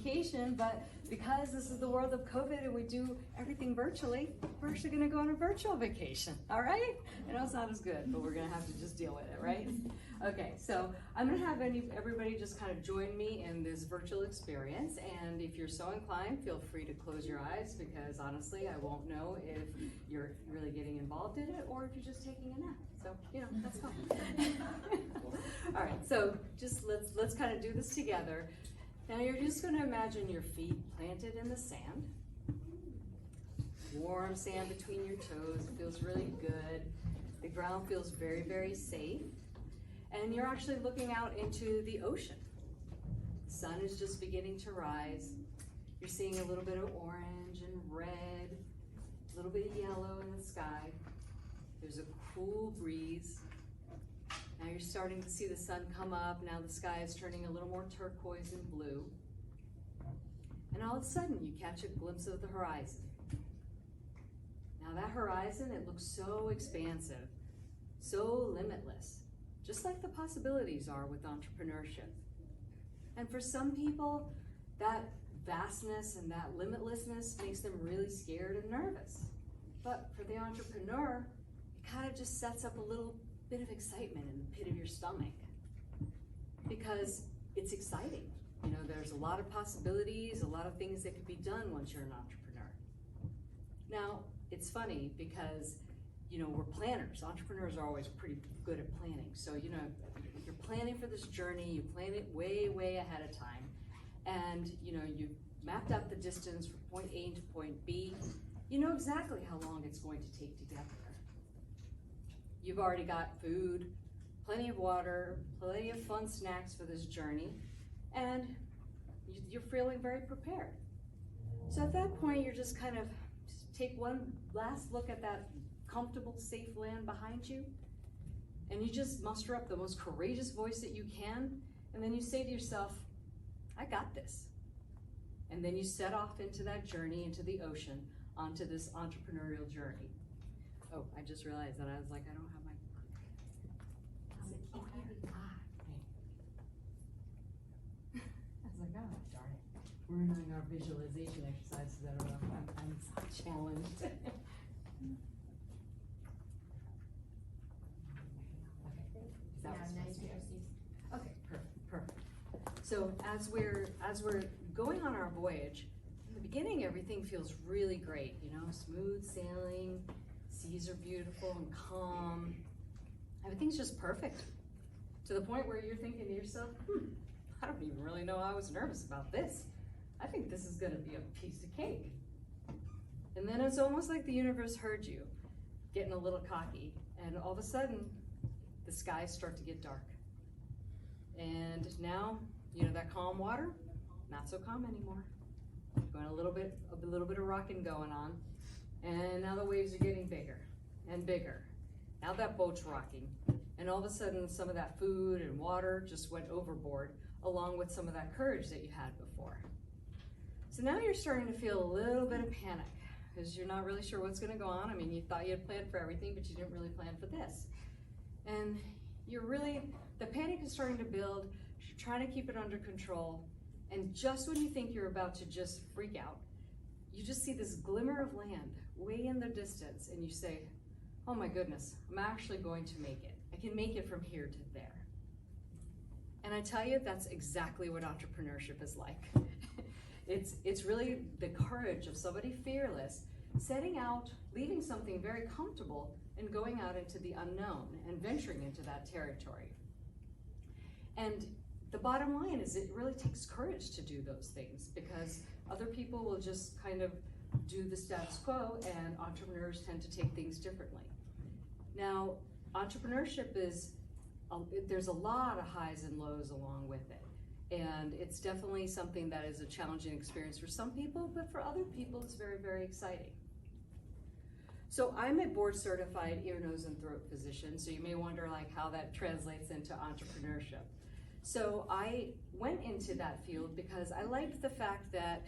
vacation, but because this is the world of COVID and we do everything virtually, we're actually gonna go on a virtual vacation, all right? I know it's not as good, but we're gonna have to just deal with it, right? Okay, so I'm gonna have everybody just kind of join me in this virtual experience, and if you're so inclined, feel free to close your eyes, because honestly, I won't know if you're really getting involved in it or if you're just taking a nap. So, you know, that's fine. All right, so just let's kind of do this together. Now you're just gonna imagine your feet planted in the sand. Warm sand between your toes, it feels really good. The ground feels very, very safe. And you're actually looking out into the ocean. The sun is just beginning to rise. You're seeing a little bit of orange and red, a little bit of yellow in the sky. There's a cool breeze. Now you're starting to see the sun come up. Now the sky is turning a little more turquoise and blue. And all of a sudden you catch a glimpse of the horizon. Now that horizon, it looks so expansive, so limitless, just like the possibilities are with entrepreneurship. And for some people, that vastness and that limitlessness makes them really scared and nervous. But for the entrepreneur, it kind of just sets up a little bit of excitement in the pit of your stomach, because it's exciting. You know, there's a lot of possibilities, a lot of things that could be done once you're an entrepreneur. Now, it's funny because, you know, we're planners. Entrepreneurs are always pretty good at planning. So, you know, you're planning for this journey, you plan it way, way ahead of time. And, you know, you've mapped out the distance from point A to point B. You know exactly how long it's going to take to get there. You've already got food, plenty of water, plenty of fun snacks for this journey, and you're feeling very prepared. So at that point, you're just kind of take one last look at that comfortable, safe land behind you, and you just muster up the most courageous voice that you can, and then you say to yourself, I got this. And then you set off into that journey, into the ocean, onto this entrepreneurial journey. Oh, I just realized that I was like, I don't have my, I was like, oh, darn it. We're doing our visualization exercises that I'm challenged. Okay, perfect. So as we're going on our voyage, in the beginning everything feels really great, you know, smooth sailing, seas are beautiful and calm. Everything's just perfect. To the point where you're thinking to yourself, I don't even really know I was nervous about this. I think this is gonna be a piece of cake. And then it's almost like the universe heard you, getting a little cocky, and all of a sudden, the skies start to get dark. And now, you know, that calm water, not so calm anymore. Going a little bit of rocking going on. And now the waves are getting bigger and bigger. Now that boat's rocking. And all of a sudden, some of that food and water just went overboard, along with some of that courage that you had before. So now you're starting to feel a little bit of panic, because you're not really sure what's gonna go on. I mean, you thought you had planned for everything, but you didn't really plan for this. And the panic is starting to build, you're trying to keep it under control, and just when you think you're about to just freak out, you just see this glimmer of land way in the distance, and you say, oh my goodness, I'm actually going to make it. I can make it from here to there. And I tell you, that's exactly what entrepreneurship is like. It's really the courage of somebody fearless, setting out, leaving something very comfortable, and going out into the unknown and venturing into that territory. And the bottom line is it really takes courage to do those things, because other people will just kind of do the status quo, and entrepreneurs tend to take things differently. Now, entrepreneurship there's a lot of highs and lows along with it. And it's definitely something that is a challenging experience for some people, but for other people it's very, very exciting. So I'm a board certified ear, nose, and throat physician, so you may wonder like how that translates into entrepreneurship. So I went into that field because I liked the fact that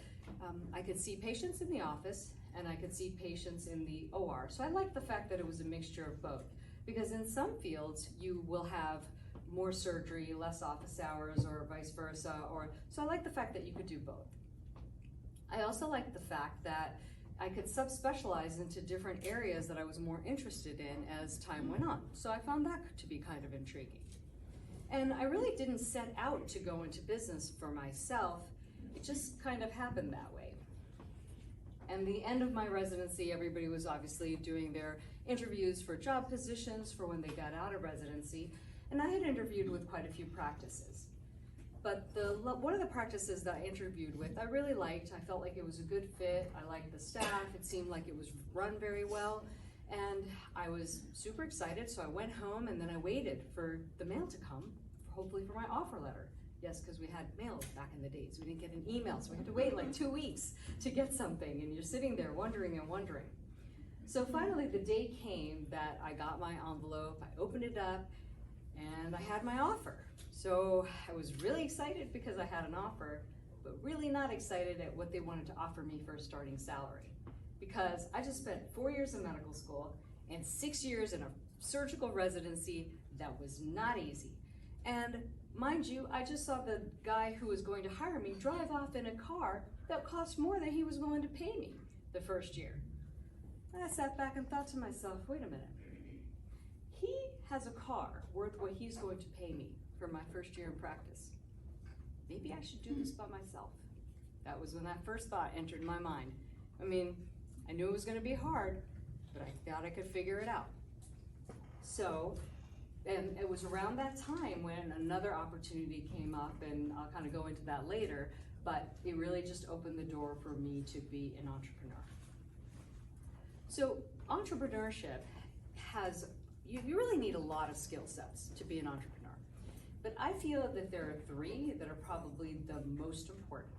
I could see patients in the office and I could see patients in the OR. So I liked the fact that it was a mixture of both, because in some fields you will have more surgery, less office hours, or vice versa. So I like the fact that you could do both. I also liked the fact that I could subspecialize into different areas that I was more interested in as time went on. So I found that to be kind of intriguing. And I really didn't set out to go into business for myself. It just kind of happened that way. And the end of my residency, everybody was obviously doing their interviews for job positions for when they got out of residency. And I had interviewed with quite a few practices. But one of the practices that I interviewed with, I really liked. I felt like it was a good fit. I liked the staff. It seemed like it was run very well. And I was super excited, so I went home and then I waited for the mail to come, hopefully for my offer letter. Yes, because we had mail back in the days. We didn't get an email, so we had to wait like 2 weeks to get something, and you're sitting there wondering and wondering. So finally the day came that I got my envelope, I opened it up, and I had my offer. So I was really excited because I had an offer, but really not excited at what they wanted to offer me for a starting salary. Because I just spent 4 years in medical school and 6 years in a surgical residency that was not easy. And mind you, I just saw the guy who was going to hire me drive off in a car that cost more than he was willing to pay me the first year. And I sat back and thought to myself, wait a minute. He has a car worth what he's going to pay me for my first year in practice. Maybe I should do this by myself. That was when that first thought entered my mind. I mean, I knew it was gonna be hard, but I thought I could figure it out. So, and it was around that time when another opportunity came up, and I'll kind of go into that later, but it really just opened the door for me to be an entrepreneur. So entrepreneurship has, you really need a lot of skill sets to be an entrepreneur. But I feel that there are 3 that are probably the most important.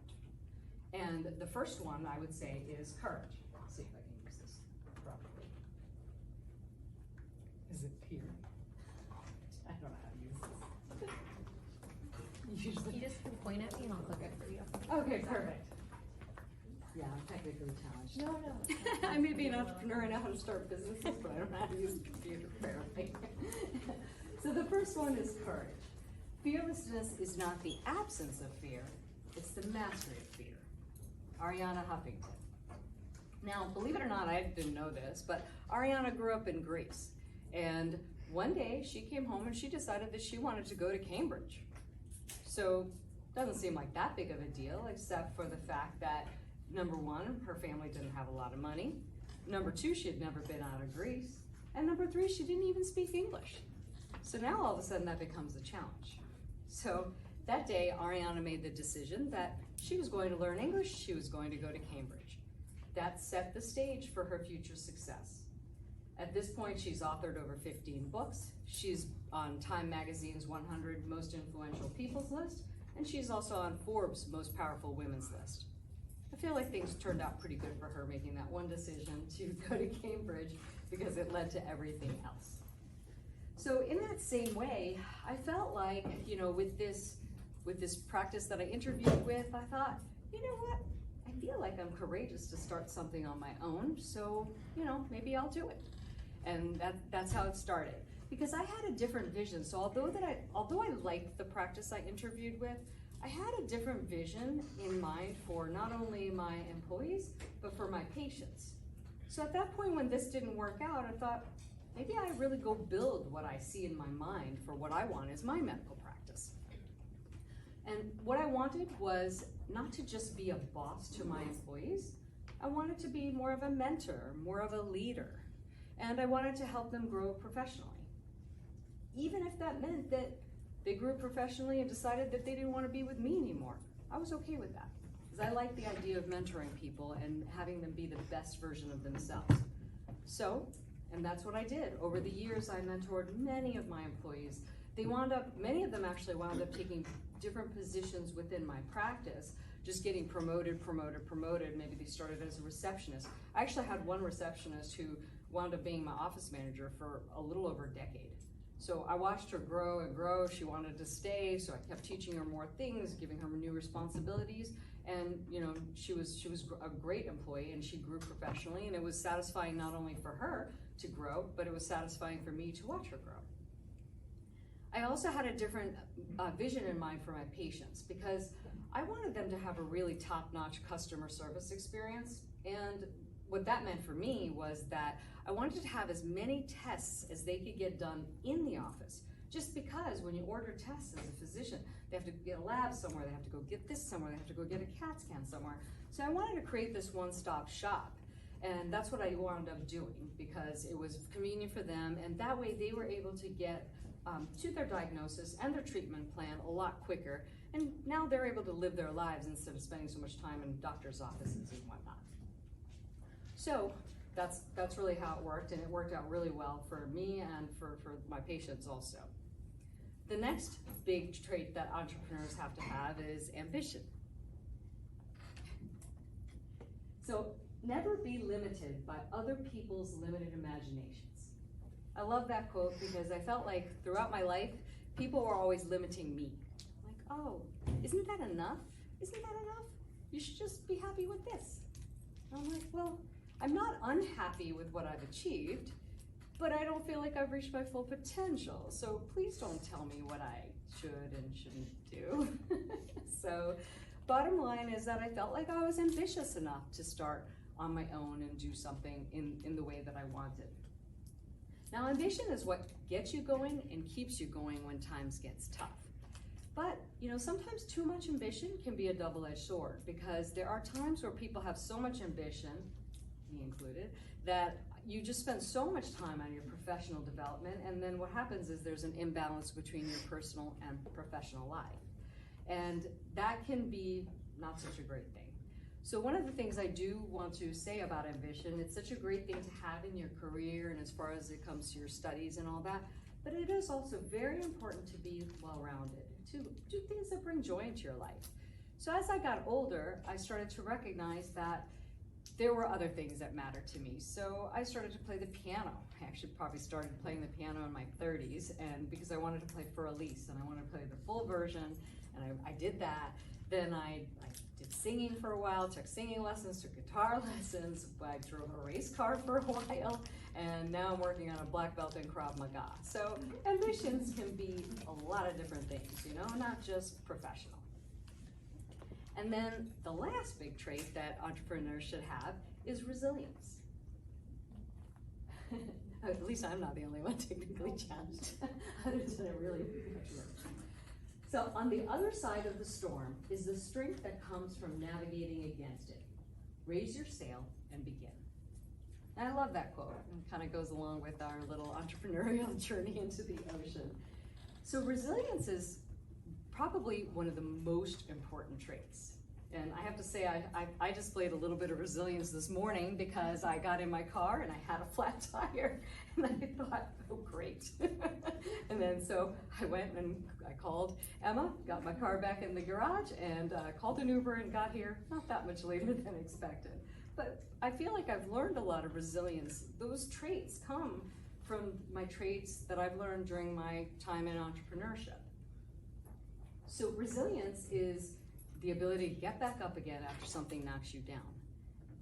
And the first one I would say is courage. Let's see if I can use this properly. Is it here? I don't know how to use this. Usually. You just can point at me and I'll click it for you. Okay, perfect. Yeah, I'm technically challenged. No. I may be an entrepreneur, I know how to start businesses, but I don't know how to use a computer apparently. So the first one is courage. Fearlessness is not the absence of fear, it's the mastery of fear. Ariana Huffington. Now, believe it or not, I didn't know this, but Ariana grew up in Greece. And one day she came home and she decided that she wanted to go to Cambridge. So it doesn't seem like that big of a deal, except for the fact that number 1, her family didn't have a lot of money. Number 2, she had never been out of Greece. And number 3, she didn't even speak English. So now all of a sudden that becomes a challenge. So that day, Ariana made the decision that she was going to learn English, she was going to go to Cambridge. That set the stage for her future success. At this point, she's authored over 15 books. She's on Time Magazine's 100 Most Influential People's list, and she's also on Forbes' Most Powerful Women's list. I feel like things turned out pretty good for her making that one decision to go to Cambridge because it led to everything else. So in that same way, I felt like, you know, with this practice that I interviewed with, I thought, you know what? I feel like I'm courageous to start something on my own, so, you know, maybe I'll do it. And that's how it started. Because I had a different vision. So although I liked the practice I interviewed with, I had a different vision in mind for not only my employees, but for my patients. So at that point when this didn't work out, I thought, maybe I really go build what I see in my mind for what I want as my medical practice. And what I wanted was not to just be a boss to my employees. I wanted to be more of a mentor, more of a leader. And I wanted to help them grow professionally. Even if that meant that they grew professionally and decided that they didn't want to be with me anymore. I was okay with that. Because I like the idea of mentoring people and having them be the best version of themselves. So, and that's what I did. Over the years, I mentored many of my employees. Many of them actually wound up taking different positions within my practice, just getting promoted. Maybe they started as a receptionist. I actually had one receptionist who wound up being my office manager for a little over a decade. So I watched her grow and grow. She wanted to stay, so I kept teaching her more things, giving her new responsibilities. And you know, she was a great employee, and she grew professionally, and it was satisfying not only for her to grow, but it was satisfying for me to watch her grow. I also had a different vision in mind for my patients, because I wanted them to have a really top-notch customer service experience, and what that meant for me was that I wanted to have as many tests as they could get done in the office. Just because when you order tests as a physician, they have to get a lab somewhere, they have to go get this somewhere, they have to go get a CAT scan somewhere. So I wanted to create this one-stop shop. And that's what I wound up doing because it was convenient for them, and that way they were able to get to their diagnosis and their treatment plan a lot quicker. And now they're able to live their lives instead of spending so much time in doctor's offices and whatnot. So that's really how it worked, and it worked out really well for me and for my patients also. The next big trait that entrepreneurs have to have is ambition. So never be limited by other people's limited imaginations. I love that quote because I felt like throughout my life, people were always limiting me. Like, oh, isn't that enough? Isn't that enough? You should just be happy with this. And I'm like, well, I'm not unhappy with what I've achieved, but I don't feel like I've reached my full potential. So please don't tell me what I should and shouldn't do. So bottom line is that I felt like I was ambitious enough to start on my own and do something in the way that I wanted. Now, ambition is what gets you going and keeps you going when times gets tough. But, sometimes too much ambition can be a double-edged sword because there are times where people have so much ambition, me included, that you just spend so much time on your professional development, and then what happens is there's an imbalance between your personal and professional life. And that can be not such a great thing. So one of the things I do want to say about ambition, it's such a great thing to have in your career and as far as it comes to your studies and all that, but it is also very important to be well-rounded, to do things that bring joy into your life. So as I got older, I started to recognize that there were other things that mattered to me. So I started to play the piano. I actually probably started playing the piano in my 30s, and because I wanted to play for Elise and I wanted to play the full version, and I did that. Then I did singing for a while, took singing lessons, took guitar lessons, I drove a race car for a while, and now I'm working on a black belt in Krav Maga. So ambitions can be a lot of different things, not just professional. And then the last big trait that entrepreneurs should have is resilience. At least I'm not the only one technically challenged. Others that are really So on the other side of the storm is the strength that comes from navigating against it. Raise your sail and begin. And I love that quote. It kind of goes along with our little entrepreneurial journey into the ocean. So resilience is probably one of the most important traits. And I have to say, I displayed a little bit of resilience this morning because I got in my car and I had a flat tire. And I thought, oh, great. And then so I went and I called Emma, got my car back in the garage, and called an Uber and got here not that much later than expected. But I feel like I've learned a lot of resilience. Those traits come from my traits that I've learned during my time in entrepreneurship. So resilience is the ability to get back up again after something knocks you down.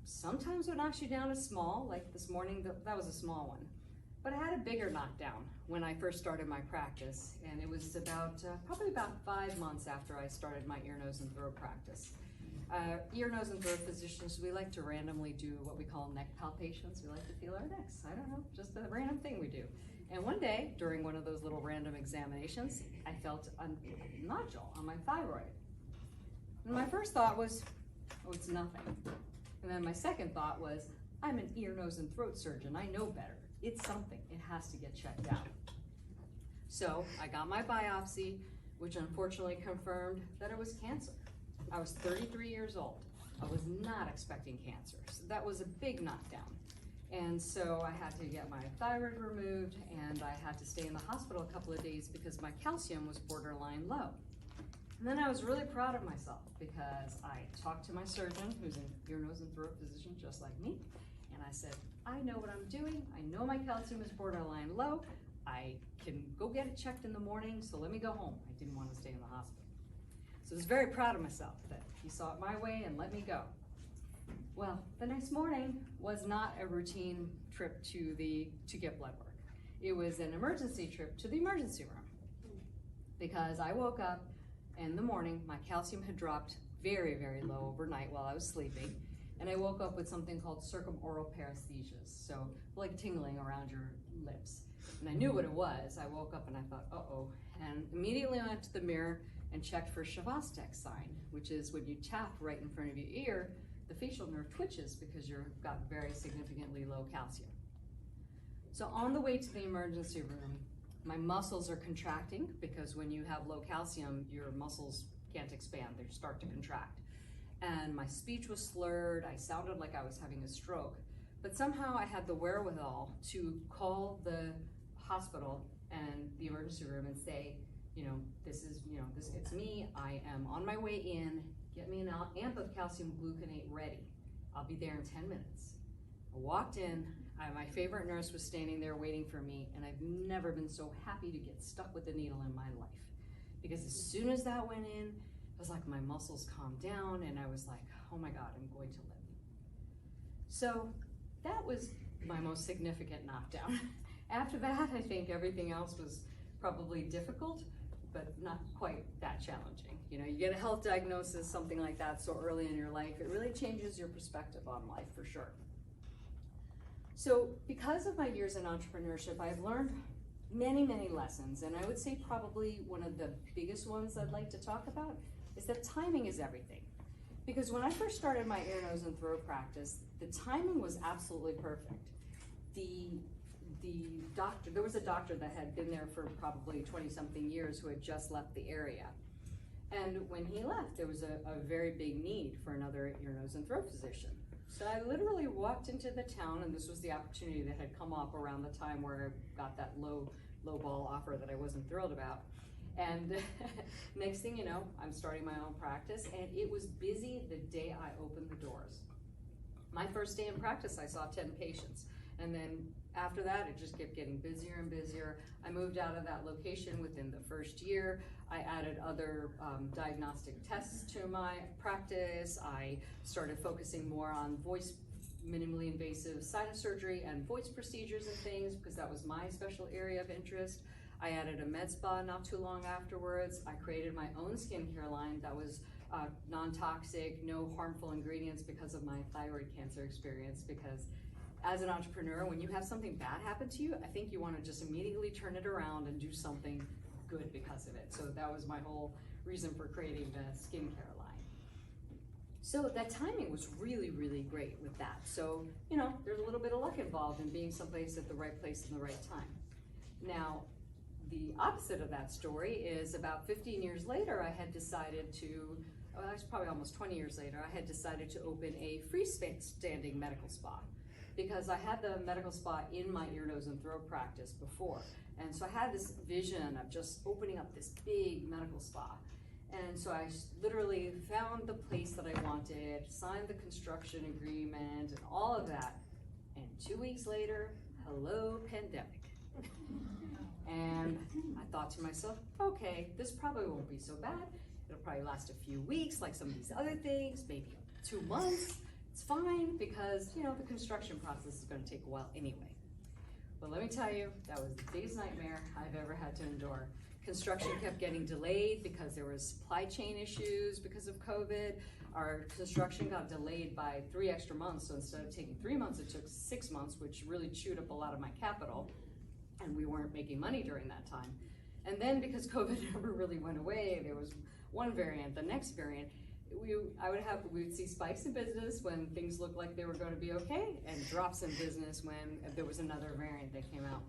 Sometimes what knocks you down is small, like this morning, that was a small one. But I had a bigger knockdown when I first started my practice, and it was probably about 5 months after I started my ear, nose, and throat practice. Ear, nose, and throat physicians, we like to randomly do what we call neck palpations. We like to feel our necks. I don't know, just a random thing we do. And one day, during one of those little random examinations, I felt a nodule on my thyroid. And my first thought was, oh, it's nothing. And then my second thought was, I'm an ear, nose, and throat surgeon. I know better. It's something. It has to get checked out. So I got my biopsy, which unfortunately confirmed that it was cancer. I was 33 years old. I was not expecting cancer. So that was a big knockdown. And so I had to get my thyroid removed, and I had to stay in the hospital a couple of days because my calcium was borderline low. And then I was really proud of myself because I talked to my surgeon, who's an ear, nose, and throat physician just like me, and I said, I know what I'm doing. I know my calcium is borderline low. I can go get it checked in the morning, so let me go home. I didn't want to stay in the hospital. So I was very proud of myself that he saw it my way and let me go. Well, the next morning was not a routine trip to get blood work. It was an emergency trip to the emergency room because I woke up in the morning, my calcium had dropped very, very low overnight while I was sleeping. And I woke up with something called circumoral paresthesias, so like tingling around your lips. And I knew what it was. I woke up and I thought, uh-oh. And immediately went to the mirror and checked for Shavastek sign, which is when you tap right in front of your ear, the facial nerve twitches because you've got very significantly low calcium. So on the way to the emergency room, my muscles are contracting because when you have low calcium, your muscles can't expand, they start to contract. And my speech was slurred, I sounded like I was having a stroke. But somehow I had the wherewithal to call the hospital and the emergency room and say, it's me, I am on my way in, get me an amp of calcium gluconate ready. I'll be there in 10 minutes. I walked in, my favorite nurse was standing there waiting for me, and I've never been so happy to get stuck with a needle in my life. Because as soon as that went in, it was like my muscles calmed down, and I was like, oh my God, I'm going to live. So that was my most significant knockdown. After that, I think everything else was probably difficult, but not quite that challenging. You get a health diagnosis, something like that, so early in your life, it really changes your perspective on life for sure. So because of my years in entrepreneurship, I've learned many, many lessons, and I would say probably one of the biggest ones I'd like to talk about is that timing is everything. Because when I first started my ear, nose, and throat practice, the timing was absolutely perfect. There was a doctor that had been there for probably 20-something years who had just left the area. And when he left, there was a very big need for another ear, nose, and throat physician. So I literally walked into the town, and this was the opportunity that had come up around the time where I got that low ball offer that I wasn't thrilled about. And next thing you know, I'm starting my own practice, and it was busy the day I opened the doors. My first day in practice, I saw 10 patients. And then after that, it just kept getting busier and busier. I moved out of that location within the first year. I added other diagnostic tests to my practice. I started focusing more on voice, minimally invasive sinus surgery and voice procedures and things because that was my special area of interest. I added a med spa not too long afterwards. I created my own skincare line that was non-toxic, no harmful ingredients because of my thyroid cancer experience, because as an entrepreneur, when you have something bad happen to you, I think you want to just immediately turn it around and do something good because of it. So that was my whole reason for creating the skincare line. So that timing was really, really great with that. So, there's a little bit of luck involved in being someplace at the right place in the right time. Now, the opposite of that story is about 15 years later, I had decided to, it's probably almost 20 years later, I had decided to open a freestanding medical spa. Because I had the medical spa in my ear, nose, and throat practice before. And so I had this vision of just opening up this big medical spa. And so I literally found the place that I wanted, signed the construction agreement, and all of that. And 2 weeks later, hello, pandemic. And I thought to myself, okay, this probably won't be so bad. It'll probably last a few weeks, like some of these other things, maybe 2 months. It's fine because, the construction process is going to take a while anyway. But let me tell you, that was the biggest nightmare I've ever had to endure. Construction kept getting delayed because there was supply chain issues because of COVID. Our construction got delayed by 3 extra months. So instead of taking 3 months, it took 6 months, which really chewed up a lot of my capital. And we weren't making money during that time. And then because COVID never really went away, there was one variant, the next variant. We would see spikes in business when things looked like they were going to be okay, and drops in business when there was another variant that came out.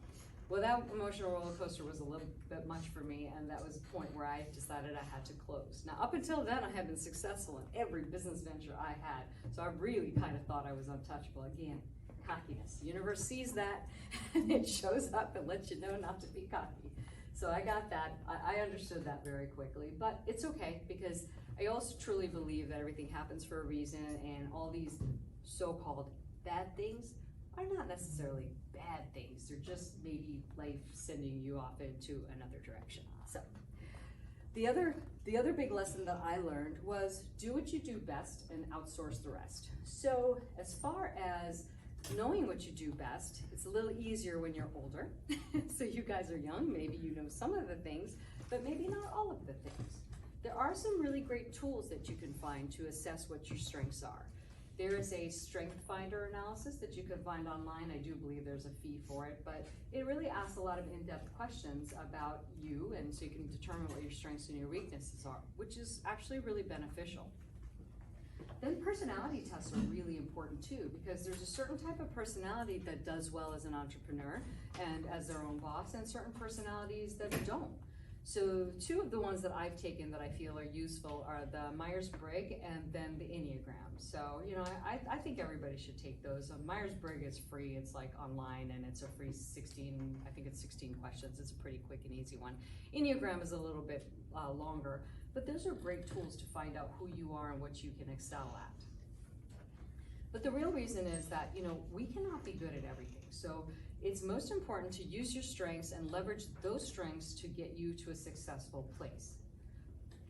Well, that emotional roller coaster was a little bit much for me, and that was the point where I decided I had to close. Now, up until then, I had been successful in every business venture I had, so I really kind of thought I was untouchable. Again, cockiness. The universe sees that, and it shows up and lets you know not to be cocky. So I got that. I understood that very quickly, but it's okay because I also truly believe that everything happens for a reason, and all these so-called bad things are not necessarily bad things. They're just maybe life sending you off into another direction. So the other big lesson that I learned was do what you do best and outsource the rest. So as far as knowing what you do best, it's a little easier when you're older. So you guys are young, maybe you know some of the things, but maybe not all of the things. there are some really great tools that you can find to assess what your strengths are. There is a strength finder analysis that you can find online. I do believe there's a fee for it, but it really asks a lot of in-depth questions about you, and so you can determine what your strengths and your weaknesses are, which is actually really beneficial. Then personality tests are really important too, because there's a certain type of personality that does well as an entrepreneur and as their own boss, and certain personalities that don't. So two of the ones that I've taken that I feel are useful are the Myers-Briggs and then the Enneagram. So, you know, I think everybody should take those. Myers-Briggs is free, it's like online, and it's a free 16 questions. It's a pretty quick and easy one. Enneagram is a little bit longer, but those are great tools to find out who you are and what you can excel at. But the real reason is that, you know, we cannot be good at everything. So it's most important to use your strengths and leverage those strengths to get you to a successful place.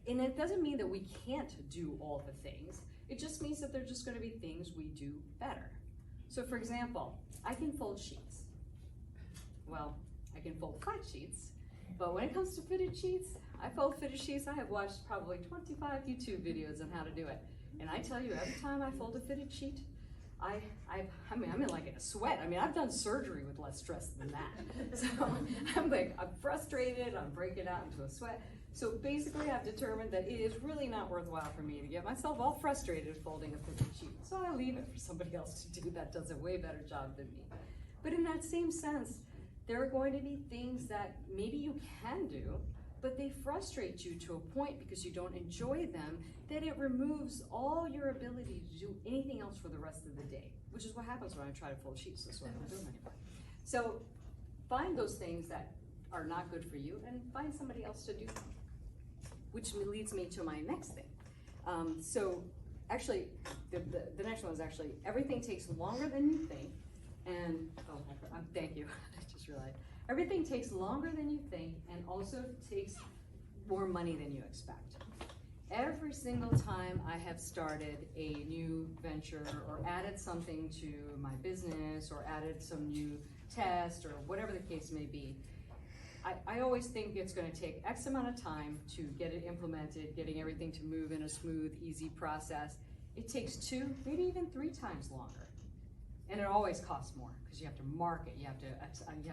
And it doesn't mean that we can't do all the things. It just means that they're just going to be things we do better. So for example, I can fold sheets. Well, I can fold flat sheets, but when it comes to fitted sheets, I fold fitted sheets. I have watched probably 25 YouTube videos on how to do it. And I tell you, every time I fold a fitted sheet, I'm in like in a sweat. I mean, I've done surgery with less stress than that. So I'm frustrated, I'm breaking out into a sweat. So basically I've determined that it is really not worthwhile for me to get myself all frustrated folding a fitted sheet. So I leave it for somebody else to do that does a way better job than me. But in that same sense, there are going to be things that maybe you can do, but they frustrate you to a point because you don't enjoy them, that it removes all your ability to do anything else for the rest of the day, which is what happens when I try to fold sheets. That's what I don't do anymore. So find those things that are not good for you and find somebody else to do them, which leads me to my next thing. So actually, the next one is actually, everything takes longer than you think, and, thank you, I just realized. Everything takes longer than you think and also takes more money than you expect. Every single time I have started a new venture or added something to my business or added some new test or whatever the case may be, I always think it's going to take X amount of time to get it implemented, getting everything to move in a smooth, easy process. It takes 2, maybe even 3 times longer. And it always costs more because you have to market, you have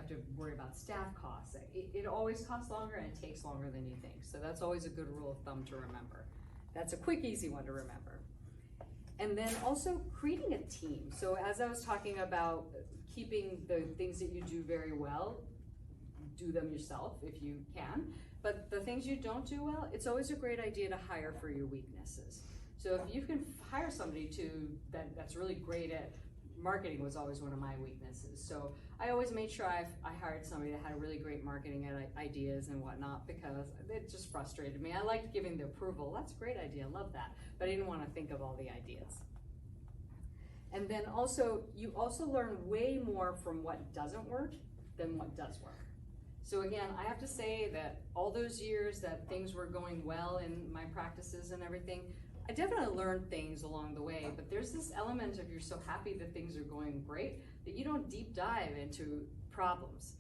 to worry about staff costs. It always costs longer and it takes longer than you think. So that's always a good rule of thumb to remember. That's a quick, easy one to remember. And then also creating a team. So as I was talking about keeping the things that you do very well, do them yourself if you can. But the things you don't do well, it's always a great idea to hire for your weaknesses. So if you can hire somebody that's really great at marketing, was always one of my weaknesses. So I always made sure I hired somebody that had really great marketing ideas and whatnot, because it just frustrated me. I liked giving the approval. That's a great idea, love that. But I didn't want to think of all the ideas. And then also, you also learn way more from what doesn't work than what does work. So again, I have to say that all those years that things were going well in my practices and everything, I definitely learned things along the way, but there's this element of you're so happy that things are going great that you don't deep dive into problems.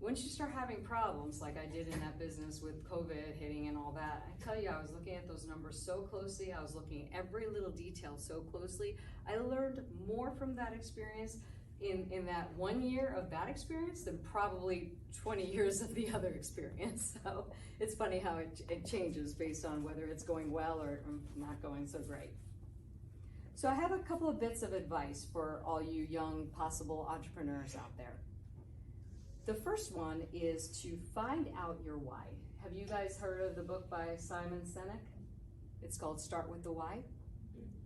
Once you start having problems, like I did in that business with COVID hitting and all that, I tell you, I was looking at those numbers so closely, I was looking at every little detail so closely. I learned more from that experience in that 1 year of that experience than probably 20 years of the other experience. So it's funny how it changes based on whether it's going well or not going so great. So I have a couple of bits of advice for all you young possible entrepreneurs out there. The first one is to find out your why. Have you guys heard of the book by Simon Sinek? It's called Start with the Why.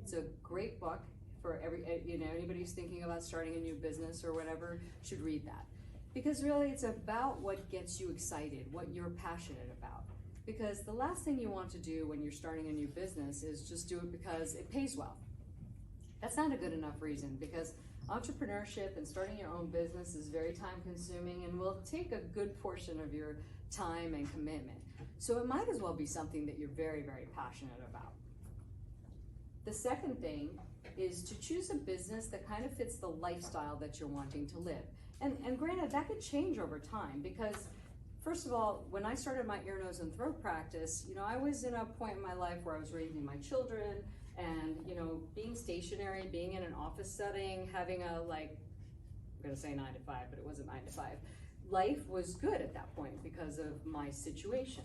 It's a great book. For anybody who's thinking about starting a new business or whatever should read that. Because really it's about what gets you excited, what you're passionate about. Because the last thing you want to do when you're starting a new business is just do it because it pays well. That's not a good enough reason, because entrepreneurship and starting your own business is very time consuming and will take a good portion of your time and commitment. So it might as well be something that you're very, very passionate about. The second thing is to choose a business that kind of fits the lifestyle that you're wanting to live. And granted, that could change over time, because first of all, when I started my ear, nose, and throat practice, you know, I was in a point in my life where I was raising my children and, you know, being stationary, being in an office setting, having a, like, I'm gonna say 9 to 5, but it wasn't 9 to 5. Life was good at that point because of my situation.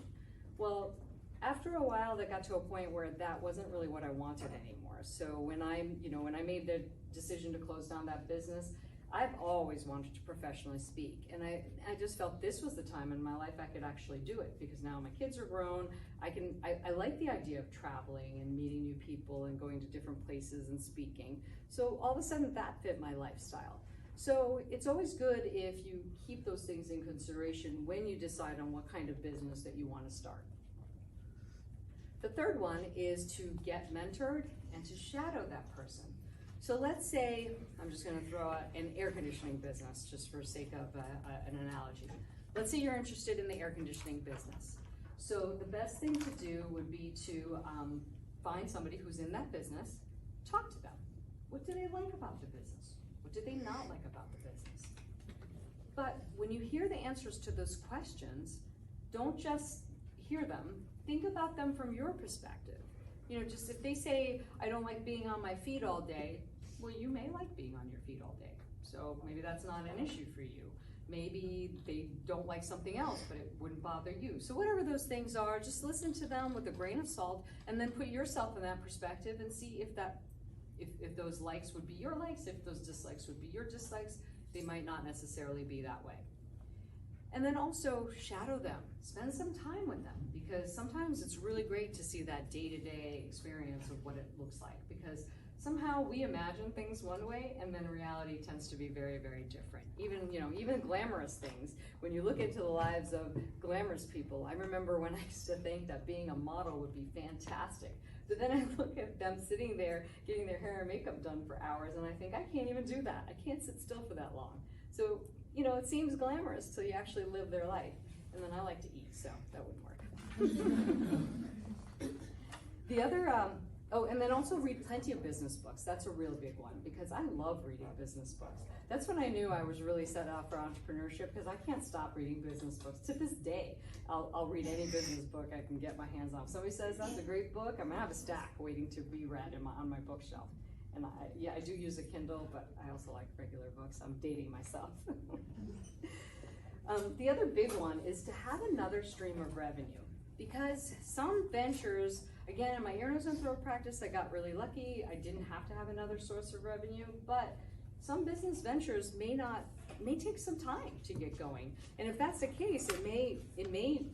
Well, after a while, that got to a point where that wasn't really what I wanted anymore. So when I made the decision to close down that business, I've always wanted to professionally speak, and I just felt this was the time in my life I could actually do it, because now my kids are grown. I like the idea of traveling and meeting new people and going to different places and speaking. So all of a sudden that fit my lifestyle. So it's always good if you keep those things in consideration when you decide on what kind of business that you want to start. The third one is to get mentored and to shadow that person. So let's say, I'm just gonna throw out an air conditioning business just for sake of an analogy. Let's say you're interested in the air conditioning business. So the best thing to do would be to find somebody who's in that business, talk to them. What do they like about the business? What do they not like about the business? But when you hear the answers to those questions, don't just hear them, think about them from your perspective. You know, just if they say, I don't like being on my feet all day, well, you may like being on your feet all day. So maybe that's not an issue for you. Maybe they don't like something else, but it wouldn't bother you. So whatever those things are, just listen to them with a grain of salt, and then put yourself in that perspective and see if those likes would be your likes, if those dislikes would be your dislikes. They might not necessarily be that way. And then also shadow them, spend some time with them, because sometimes it's really great to see that day-to-day experience of what it looks like, because somehow we imagine things one way and then reality tends to be very, very different. Even glamorous things. When you look into the lives of glamorous people, I remember when I used to think that being a model would be fantastic. But then I look at them sitting there getting their hair and makeup done for hours, and I think, I can't even do that. I can't sit still for that long. So, you know, it seems glamorous till you actually live their life. And then I like to eat, so that wouldn't work. The other, and then also read plenty of business books. That's a real big one, because I love reading business books. That's when I knew I was really set out for entrepreneurship, because I can't stop reading business books. To this day, I'll read any business book I can get my hands on. If somebody says that's a great book, I'm gonna have a stack waiting to be read on my bookshelf. And I do use a Kindle, but I also like regular books. I'm dating myself. The other big one is to have another stream of revenue, because some ventures, again, in my ear, nose, and throat practice, I got really lucky. I didn't have to have another source of revenue, but some business ventures may take some time to get going. And if that's the case, it may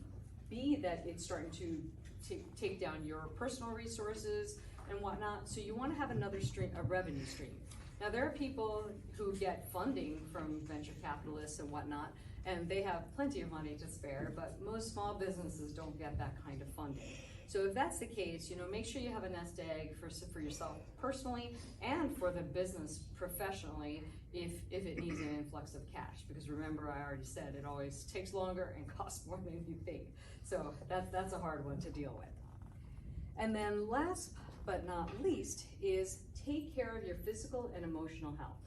be that it's starting to take down your personal resources and whatnot. So you want to have another revenue stream. Now, there are people who get funding from venture capitalists and whatnot, and they have plenty of money to spare, but most small businesses don't get that kind of funding. So if that's the case, you know, make sure you have a nest egg for yourself personally and for the business professionally if it needs an influx of cash. Because remember, I already said it always takes longer and costs more than you think. So that's a hard one to deal with. And then last but not least is take care of your physical and emotional health.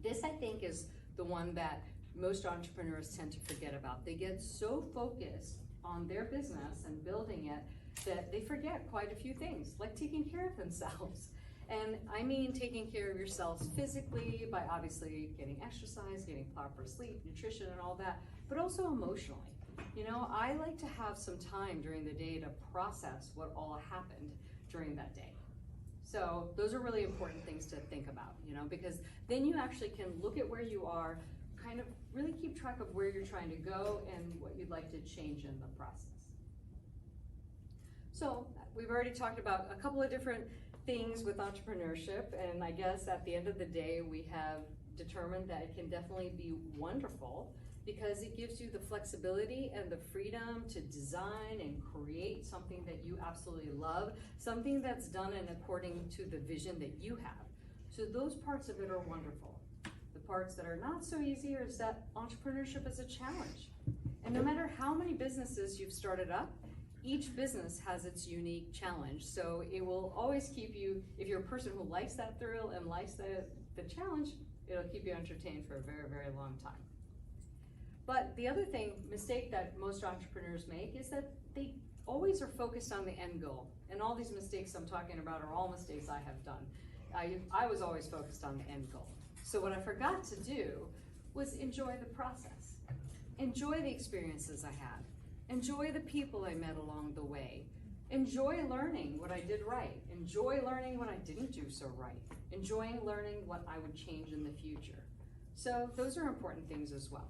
This, I think, is the one that most entrepreneurs tend to forget about. They get so focused on their business and building it that they forget quite a few things, like taking care of themselves. And I mean taking care of yourselves physically by obviously getting exercise, getting proper sleep, nutrition, and all that, but also emotionally. You know, I like to have some time during the day to process what all happened during that day. So those are really important things to think about, you know, because then you actually can look at where you are, kind of really keep track of where you're trying to go and what you'd like to change in the process. So we've already talked about a couple of different things with entrepreneurship, and I guess at the end of the day, we have determined that it can definitely be wonderful because it gives you the flexibility and the freedom to design and create something that you absolutely love, something that's done in according to the vision that you have. So those parts of it are wonderful. The parts that are not so easy is that entrepreneurship is a challenge. And no matter how many businesses you've started up, each business has its unique challenge. So it will always keep you, if you're a person who likes that thrill and likes the challenge, it'll keep you entertained for a very, very long time. But the other mistake that most entrepreneurs make is that they always are focused on the end goal. And all these mistakes I'm talking about are all mistakes I have done. I was always focused on the end goal. So what I forgot to do was enjoy the process. Enjoy the experiences I had. Enjoy the people I met along the way. Enjoy learning what I did right. Enjoy learning what I didn't do so right. Enjoying learning what I would change in the future. So those are important things as well.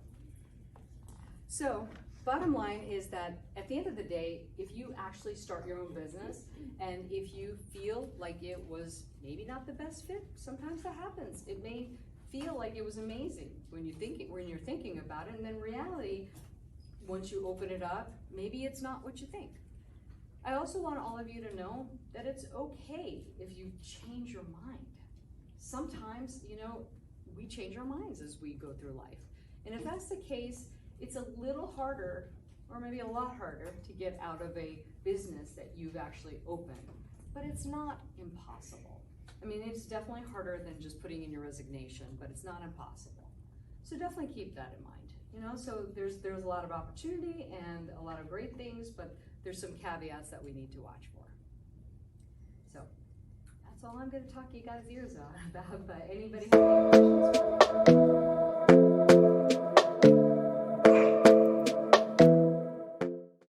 So bottom line is that at the end of the day, if you actually start your own business and if you feel like it was maybe not the best fit, sometimes that happens. It may feel like it was amazing when you're thinking about it, and then reality, once you open it up, maybe it's not what you think. I also want all of you to know that it's okay if you change your mind. Sometimes, we change our minds as we go through life. And if that's the case, it's a little harder, or maybe a lot harder, to get out of a business that you've actually opened. But it's not impossible. I mean, it's definitely harder than just putting in your resignation, but it's not impossible. So definitely keep that in mind. So there's a lot of opportunity and a lot of great things, but there's some caveats that we need to watch for. So that's all I'm going to talk you guys' ears about. But anybody have any questions?